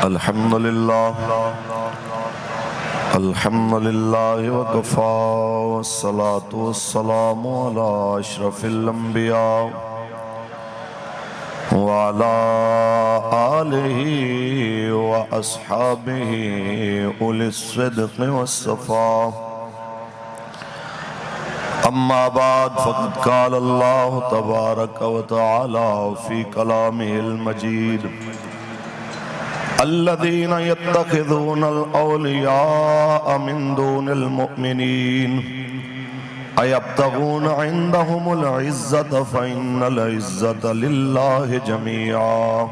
الحمد لله وكفى والصلاة والسلام على أشرف الأنبياء وعلى آله وأصحابه أولي الصدق والصفاء. أما بعد فقد قال الله تبارك وتعالى في كلامه المجيد: الذين يتخذون الأولياء من دون المؤمنين أيبتغون عندهم العزة فإن العزة لله جميعا.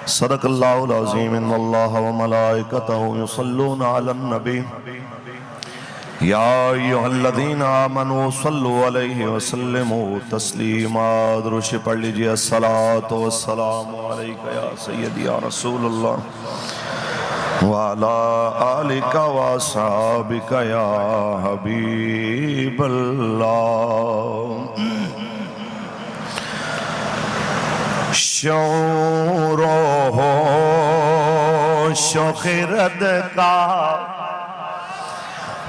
صدق الله العظيم. إن الله وملائكته يصلون على النبي يا أيها الذين آمنوا صلوا عليه وسلموا تسليما. درود پڑھ لیجئے: الصلاة والسلام عليك يا سيدي يا رسول الله وعلى آلك وأصحابك يا حبيب الله. شعور و ہوش و خرد کا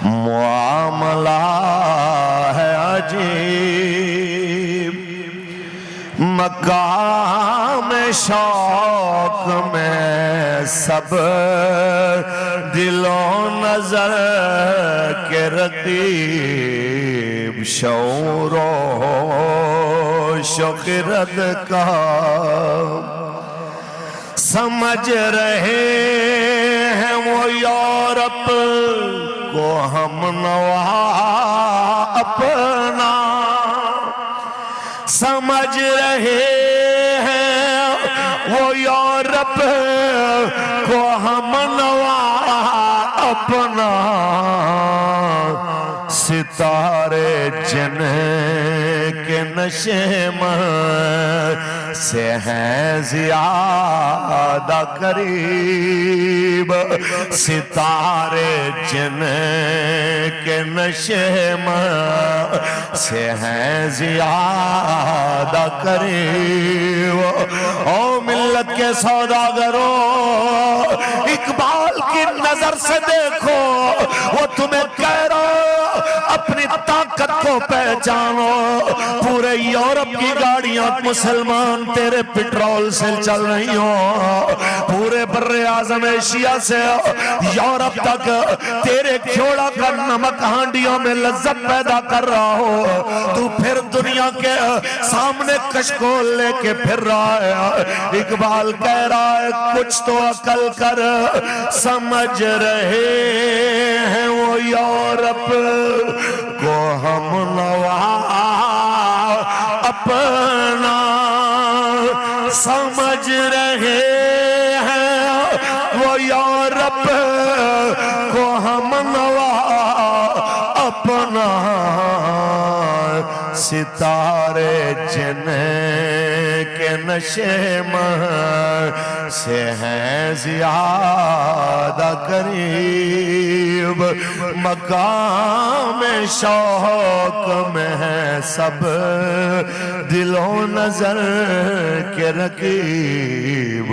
معاملہ ہے عجیب، مقام شوق میں سب دل و نظر کے رقیب. شعور و ہوش و خرد کا سمجھ رہے ہیں وہ یورپ کو ہم نوا اپنا، سمجھ رہے ہیں وہ یورپ کو ہم نوا اپنا. ستارے جن کے نشے میں سے ہیں زیادہ قریب، ستارے جن کے نشے میں سے ہیں زیادہ قریب. او ملت کے سوداگروں، اقبال کی نظر سے دیکھو، وہ تمہیں کہہ رہا اپنی طاقت کو پہچانو. پورے یورپ کی گاڑیاں مسلمان تیرے پٹرول سے چل رہی ہو، پورے بر اعظم ایشیا سے یورپ تک تیرے کھوڑا کا نمک ہانڈیوں میں لذت پیدا کر رہا ہو، تو پھر دنیا کے سامنے کشکول لے کے پھر رہا ہے. اقبال کہہ رہا ہے کچھ تو عقل کر. سمجھ رہے ہیں وہ یورپ کو ہم نوا اپنا، سمجھ رہے ہیں وہ یورپ کو ہم نوا اپنا. ستارے جن کے نشے میں سے ہیں زیادہ قریب، مقام شوق میں ہے سب دل و نظر کے رقیب.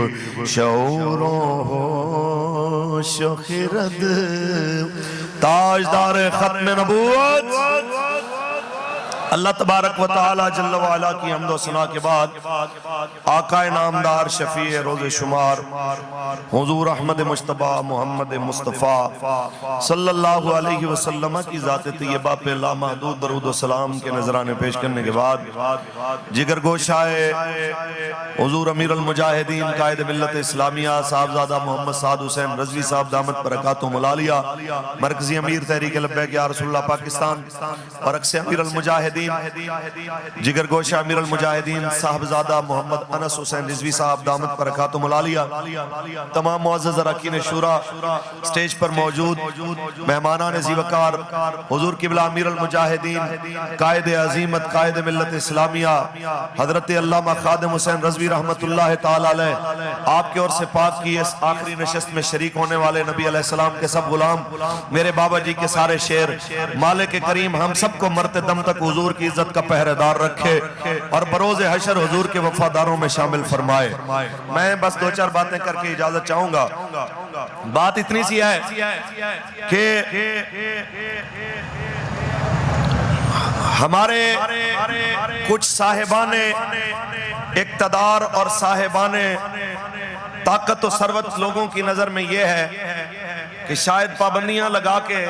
شعور و ہوش و خرد. تاجدار ختم نبوت اللہ تبارک و تعالی جل وعلا کی حمد و ثنا کے بعد آقا نامدار شفیع روز شمار حضور احمد مجتبی محمد مصطفیٰ صلی اللہ علیہ وسلم کی ذات طیبہ پہ لامحدود درود و سلام کے نذرانے پیش کرنے کے بعد جگر گوشائے حضور امیر المجاہدین قائد ملت اسلامیہ صاحبزادہ محمد سعد حسین رضوی صاحب دامت برکاتہم العالیہ، مرکزی امیر تحریک لبیک یا رسول اللہ پاکستان اور اکس امیر المجاہدین جگر گوشہ امیر المجاہدین صاحبزادہ محمد انس حسین رضوی صاحب دامت برکاتہم العالیہ، تمام معزز اراکین شورا، سٹیج پر موجود مہمانان ذیوقار، حضور قبلہ امیر المجاہدین قائد عظیمت قائد ملت اسلامیہ حضرت علامہ خادم حسین رضوی رضوی رحمت اللہ تعالی علیہ، آپ کے اور سے پاک کی اس آخری نشست میں شریک ہونے والے نبی علیہ السلام کے سب غلام، میرے بابا جی کے سارے شعر، مالک کریم ہم سب کو مرتے دم تک حضور کی عزت کا پہرے دار رکھے اور بروز حشر حضور کے وفاداروں میں شامل فرمائے۔ میں بس دو چار باتیں کر کے اجازت چاہوں گا۔ بات اتنی سی ہے کہ ہمارے کچھ صاحبان اقتدار اور صاحبان طاقت و ثروت لوگوں کی نظر میں یہ ہے کہ شاید پابندیاں لگا کے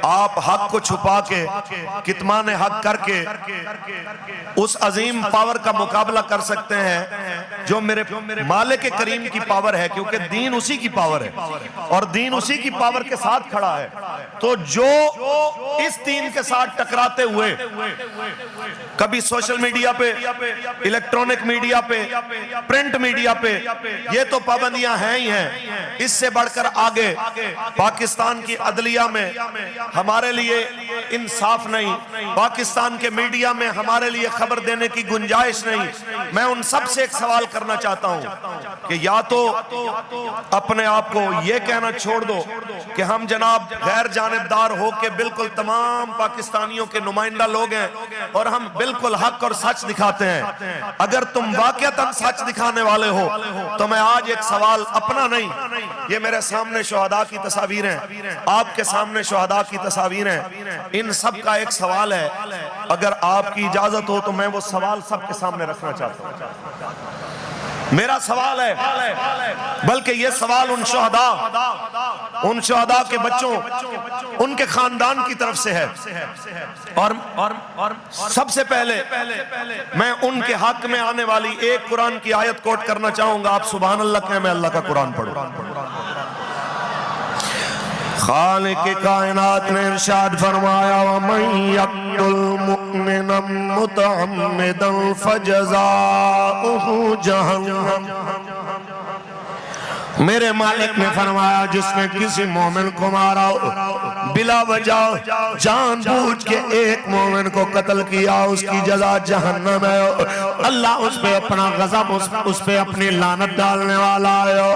آپ حق کو چھپا کے کتمان حق کر کے اس عظیم پاور کا مقابلہ کر سکتے ہیں جو میرے مالک کریم کی پاور ہے، کیونکہ دین اسی کی پاور ہے اور دین اسی کی پاور کے ساتھ کھڑا ہے۔ تو جو اس دین کے ساتھ ٹکراتے ہوئے کبھی سوشل میڈیا پہ، الیکٹرونک میڈیا پہ، پرنٹ میڈیا پہ، یہ تو پابندیاں ہیں ہی ہیں، اس سے بڑھ کر آگے پاکستان کی عدلیہ میں ہمارے لیے انصاف نہیں، پاکستان کے میڈیا میں ہمارے لیے خبر دینے کی گنجائش نہیں۔ میں ان سب سے ایک سوال کرنا چاہتا ہوں کہ یا تو اپنے آپ کو یہ کہنا چھوڑ دو کہ ہم جناب غیر جانبدار ہو کے بالکل تمام پاکستانیوں کے نمائندہ لوگ ہیں اور ہم بالکل حق اور سچ دکھاتے ہیں۔ اگر تم واقعتاً سچ دکھانے والے ہو تو میں آج ایک سوال اپنا نہیں، یہ میرے سامنے شہداء کی تصاویر ہیں، آپ کے سامنے شہداء کی تصاویر ہیں، ان سب کا ایک سوال ہے، اگر آپ کی اجازت ہو تو میں وہ سوال سب کے سامنے رکھنا چاہتا ہوں۔ میرا سوال ہے، بلکہ یہ سوال ان شہداء کے بچوں، ان کے خاندان کی طرف سے ہے، اور سب سے پہلے میں ان کے حق میں آنے والی ایک قرآن کی آیت کوٹ کرنا چاہوں گا۔ آپ سبحان اللہ کہیں، میں اللہ کا قرآن پڑھوں۔ خالق کائنات نے ارشاد فرمایا وَمَن يَقْتُلْ مُؤْمِنًا مُتَعَمِّدًا فَجَزَاؤُهُ جَهَنَّمُ۔ میرے مالک نے فرمایا جس نے کسی مومن کو مارا بلا وجہ جان بوجھ کے ایک مومن کو قتل کیا، اس کی جزا جہنم ہے۔ اللہ اس پہ اپنا غضب، اس پہ اپنی لعنت ڈالنے والا ہے۔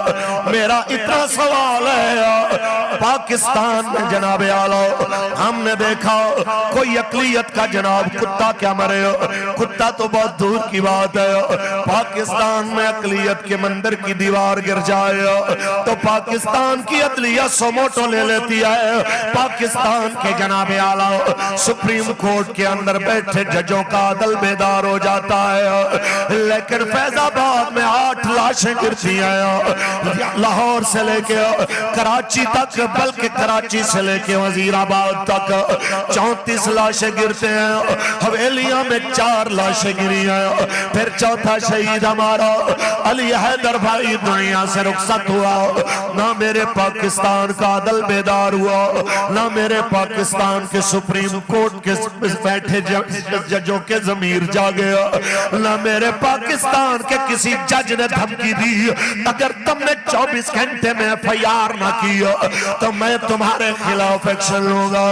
میرا اتنا سوال ہے، پاکستان میں جناب اعلیٰ ہم نے دیکھا کوئی اقلیت کا جناب کتا کیا مرے، کتا تو بہت دور کی بات ہے، پاکستان میں اقلیت کے مندر کی دیوار گر جائے تو پاکستان کی عدلیہ سوموٹو لے لیتی ہے، پاکستان کے جناب اعلیٰ سپریم کورٹ کے اندر بیٹھے ججوں کا عدل بیدار ہو جاتا ہے، لیکن فیض آباد میں 8 لاشیں گرتی ہیں، لاہور سے لے کے کراچی تک، بلکہ کراچی سے لے کے وزیر آباد تک 34 لاشیں گرتے ہیں، حویلیاں میں 4 لاشیں گری ہیں، پھر چوتھا شہید ہمارا علی حیدر بھائی دنیا سے رخصت ہوا، نہ میرے پاکستان کا عدل بیدار ہوا، نہ میرے پاکستان کے سپریم کورٹ کے بیٹھے ججوں کے ضمیر جاگے، نہ میرے پاکستان کے کسی جج نے دھمکی دی اگر تم نے 24 گھنٹے میں FIR نہ کیا تو میں تمہارے خلاف ایکشن لوں گا۔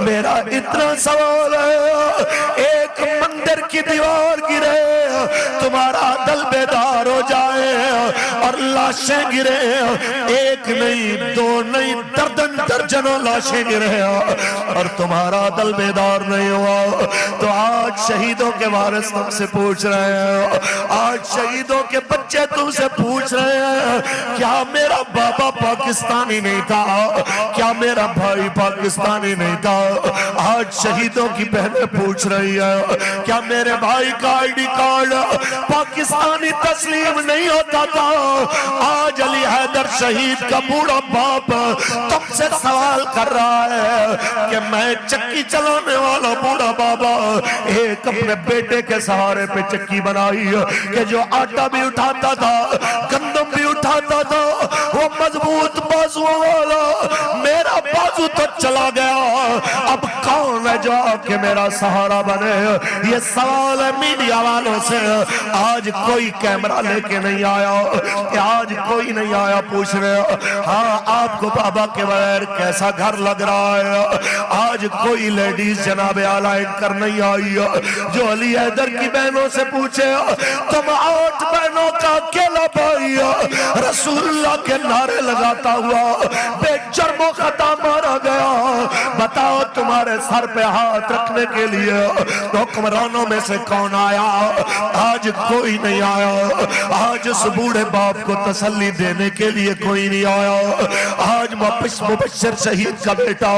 میرا اتنا سوال ہے، ایک مندر کی دیوار گرے تمہارا عدل بیدار ہو جائے اور لاشیں گرے، ایک نہیں 2 نہیں درجنوں لاشیں گرے اور تمہارا عدل بیدار نہیں ہوا، تو آج شہیدوں کے وارث تم سے پوچھ رہے ہیں، آج شہیدوں کے بچے تم سے پوچھ رہے ہیں کیا میرا بابا پاکستانی نہیں تھا، کیا میرا بھائی پاکستانی نہیں تھا؟ آج شہیدوں کی بہنیں پوچھ رہی ہے کیا میرے بھائی کا ID کارڈ پاکستانی تسلیم نہیں ہوتا تھا؟ آج علی حیدر شہید کا بوڑھا باپ تم سے سوال کر رہا ہے کہ میں چکی چلانے والا بوڑھا بابا ایک اپنے بیٹے کے سہارے پہ چکی بنائی کہ جو آٹا بھی اٹھاتا تھا، گندم بھی اٹھاتا تھا، وہ مضبوط بازو والا میرا بازو تو چلا گیا، اب کون ہے جو آ کے میرا سہارا بنے. یہ سوال ہے میڈیا والوں سے. آج کوئی کیمرہ لے کے نہیں آیا, آج کوئی نہیں آیا پوچھنے ہاں آپ کو بابا کے بغیر کیسا گھر لگ رہا ہے. آج کوئی لیڈیز جناب اعلیٰ کر نہیں آئی جو علی حیدر کی بہنوں سے پوچھے تم 8 بہنوں کا اکیلا بھائی رسول اللہ کے نعرے لگاتا ہوا بے جرم و خطا مارا گیا, بتاؤ تمہارے سر پہ ہاتھ رکھنے کے لیے حکمرانوں میں سے کون آیا؟ آج کوئی نہیں آیا. آج اس بوڑھے باپ کو تسلی دینے کے لیے کوئی نہیں آیا. آج مبشر شہید کا بیٹا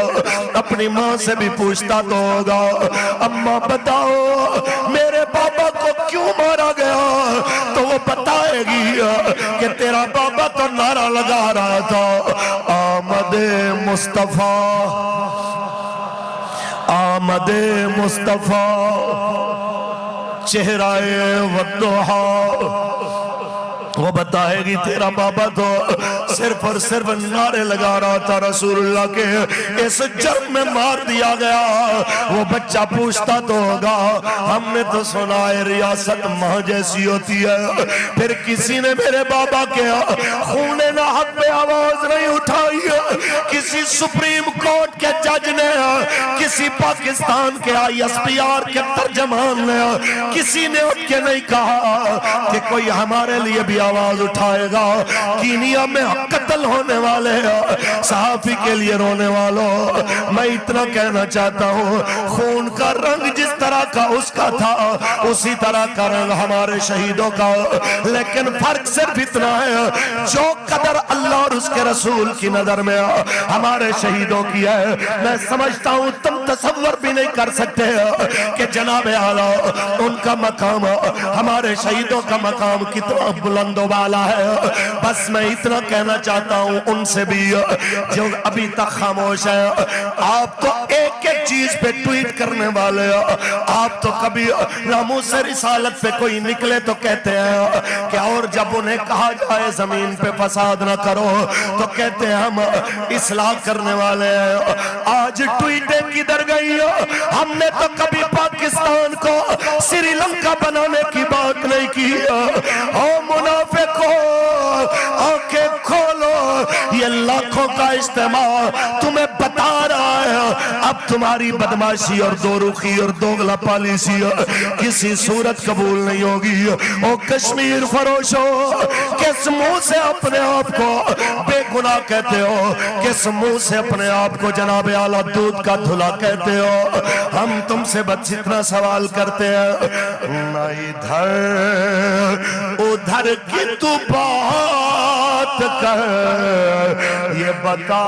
اپنی ماں سے بھی پوچھتا تو ہوگا اماں بتاؤ میرے بابا کو کیوں مارا گیا, تو وہ بتائے گی کہ تیرا بابا تو نعرہ لگا رہا تھا آمد مصطفیٰ آمد مصطفیٰ چہرہ والضحیٰ. وہ بتائے گی تیرا بابا تو صرف اور صرف نعرے لگا رہا تھا رسول اللہ کے اس جرم میں مار دیا گیا. وہ بچہ پوچھتا تو ہوگا ہم نے تو سنا ہے ریاست ماں جیسی ہوتی ہے, پھر کسی نے میرے بابا کے خون ناحق پہ آواز نہیں اٹھائی, کسی سپریم کورٹ کے جج نے, کسی پاکستان کے ISPR کے ترجمان نے, کسی نے اٹھ کے نہیں کہا کہ کوئی ہمارے لیے بھی آواز اٹھائے گا. کینیا میں قتل ہونے والے صحافی کے لیے رونے والوں, میں اتنا کہنا چاہتا ہوں خون کا رنگ جس طرح کا اس کا تھا اسی طرح کا رنگ ہمارے شہیدوں کا, لیکن فرق صرف اتنا ہے جو قدر اللہ اور اس کے رسول کی نظر میں ہمارے شہیدوں کی ہے میں سمجھتا ہوں تم تصور بھی نہیں کر سکتے کہ جناب اعلیٰ ان کا مقام ہمارے شہیدوں کا مقام کتنا بلند و بالا ہے. بس میں اتنا کہنا چاہتا ہوں ان سے بھی جو ابھی تک خاموش ہے, آپ تو ایک ایک چیز پہ ٹویٹ کرنے والے, آپ تو کبھی ناموس رسالت پہ کوئی نکلے تو کہتے ہیں کہ اور جب انہیں کہا جائے زمین پہ فساد نہ کرو تو کہتے ہیں ہم اصلاح کرنے والے ہیں. آج ٹویٹیں کدھر گئی, ہم نے تو کبھی پاکستان کو سری لنکا بنانے کی بات نہیں کی. او منافقو آنکھیں کھولو, یہ لاکھوں کا اجتماع تمہیں بتا رہا ہے اب تمہاری بدماشی اور دو رخی اور دوغلا پالیسی کسی صورت قبول نہیں ہوگی. او کشمیر فروشو, کس منہ سے اپنے آپ کو بے گناہ کہتے ہو, کس منہ سے اپنے آپ کو جناب اعلیٰ دودھ کا دھلا کہتے ہو. ہم تم سے بس اتنا سوال کرتے ہیں نہ ادھر ادھر کی تو بات کر, یہ بتا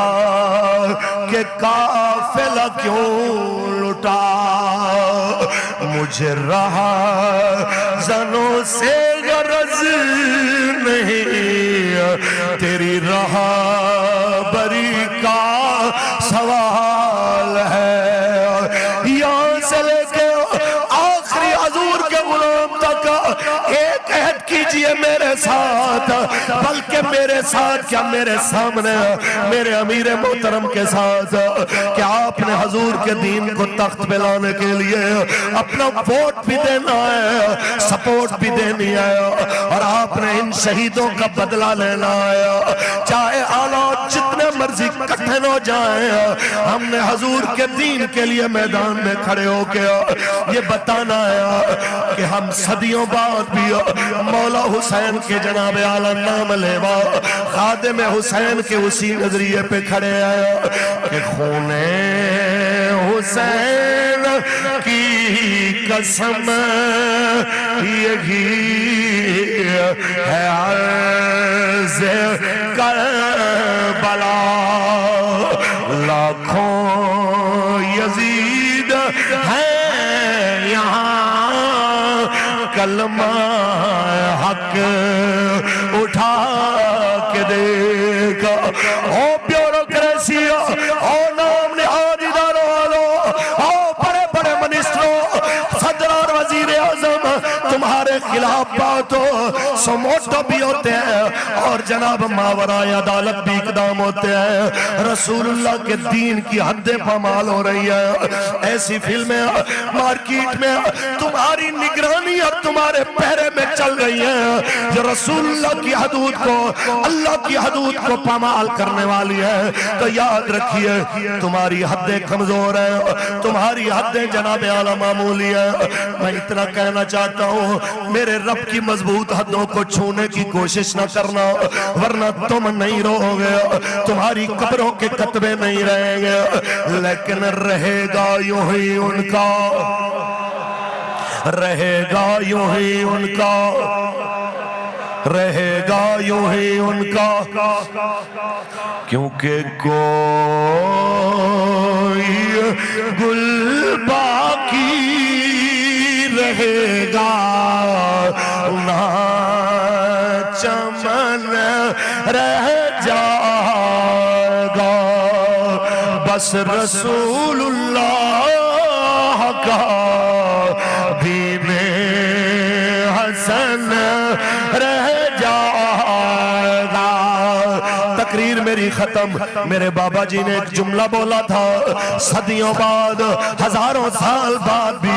کہ قافلہ کیوں لٹا, مجھے رہا زنوں سے غرض نہیں, تیری رہبری کا سوال ہے. یہاں سے لے کے آخری حضور کے غلام تک ایک عہد کیجئے میرے ساتھ, بلکہ میرے ساتھ کیا میرے سامنے میرے امیر محترم کے ساتھ, کہ آپ نے حضور کے دین کو تخت پہ لانے کے لیے اپنا ووٹ بھی دینا ہے, سپورٹ بھی دینی ہے, اور آپ نے ان شہیدوں کا بدلہ لینا ہے. چاہے حالات جتنے مرضی کٹھن ہو جائیں, ہم نے حضور کے دین کے لیے میدان میں کھڑے ہو کے یہ بتانا ہے کہ ہم صدیوں بعد بھی مولا حسین کے جناب اعلیٰ نام لیوا خادم حسین کے اسی نظریے پہ کھڑے آئے کہ خون حسین کی قسم یہی ہے عرض کربلا, لاکھوں یزید ہیں یہاں کلمہ حق اٹھا کے دیکھا. او بیوروکریسی, او نام نہاد اداروں والوں, او بڑے بڑے منسٹروں, صدر اور وزیر اعظم, تمہارے خلاف بات بہت ہو سو موٹو بھی ہوتے ہیں اور جناب ماورائے عدالت بھی اقدام ہوتے ہیں. رسول اللہ کے دین کی حدیں پامال ہو رہی ہے. ایسی فلمیں مارکیٹ میں تمہاری نگرانی اور تمہارے پہرے میں چل رہی ہیں جو رسول اللہ کی حدود کو اللہ کی حدود کو پامال کرنے والی ہے. تو یاد رکھیے تمہاری حدیں کمزور ہیں, تمہاری حدیں جناب اعلیٰ معمولی ہیں. میں اتنا کہنا چاہتا ہوں میرے رب کی مضبوط حدوں کو چھونے کی کوشش نہ کرنا ورنہ تم نہیں رہو گے, تمہاری قبروں کے کتبے نہیں رہیں گے. لیکن رہے گا یوں ہی ان کا, رہے گا یوں ہی ان کا, رہے گا یوں ہی ان کا, کیونکہ کوئی گل باقی رہے گا نہ چمن رہ جائے گا, بس رسول اللہ کا دین حسن رہ جائے گا. تقریر میری ختم. میرے بابا جی نے ایک جملہ بولا تھا, صدیوں بعد ہزاروں سال بعد بھی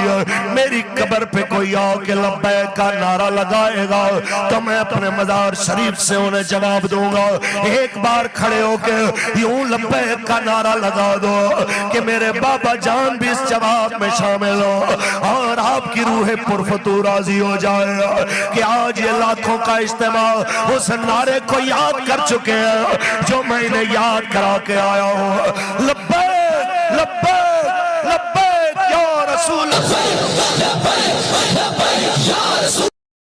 میری قبر پہ کوئی آؤ کہ لبیک کا نعرہ لگائے گا تو میں اپنے مزار شریف سے انہیں جواب دوں گا. ایک بار کھڑے ہو کے یوں لبیک کا نعرہ لگا دو کہ میرے بابا جان بھی اس جواب میں شامل ہو اور آپ کی روح پرفتور راضی ہو جائے کہ آج یہ لاکھوں کا اجتماع اس نعرے کو یاد کر چکے ہیں جو میں انہیں یاد کرا کے آیا ہوں. لبیک لبیک لبیک یا رسول اللہ.